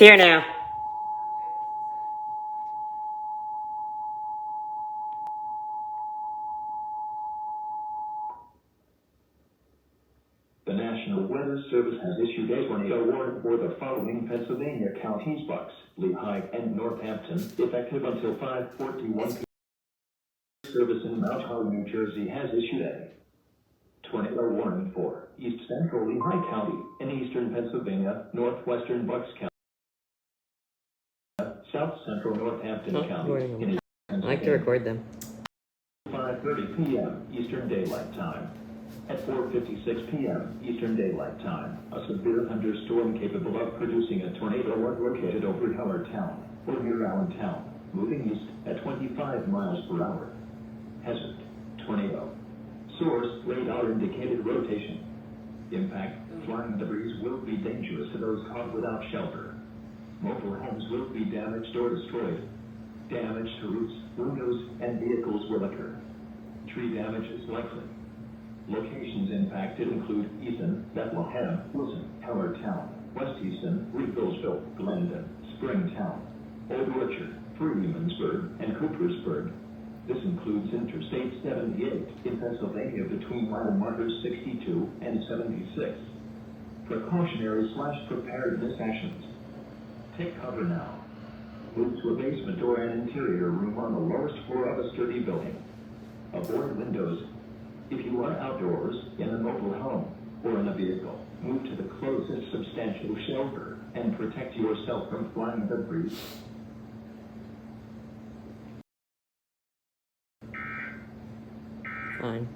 here now. The National Weather Service has issued a tornado warning for the following Pennsylvania counties: Bucks, Lehigh, and Northampton, effective until 5:41 p.m. Service in Mount Holly, New Jersey has issued a tornado warning for East Central Lehigh County in eastern Pennsylvania, northwestern Bucks County, South Central Northampton County in I like to record them. 5:30 p.m. Eastern Daylight Time. At 4:56 p.m. Eastern Daylight Time, a severe thunderstorm capable of producing a tornado was located over Hellertown, or near Allentown, moving east at 25 miles per hour. Hazard: tornado. Source: radar indicated rotation. Impact: flying debris will be dangerous to those caught without shelter. Mobile homes will be damaged or destroyed. Damage to roofs, windows, and vehicles will occur. Tree damage is likely. Locations impacted include Easton, Bethlehem, Wilson, Hellertown, West Easton, Reevillsville, Glendon, Springtown, Old Orchard, Freemansburg, and Coopersburg. This includes Interstate 78 in Pennsylvania between mile markers 62 and 76. Precautionary/preparedness actions. Take cover now. Move to a basement or an interior room on the lowest floor of a sturdy building. Avoid windows. If you are outdoors, in a mobile home, or in a vehicle, move to the closest substantial shelter and protect yourself from flying debris. Fine.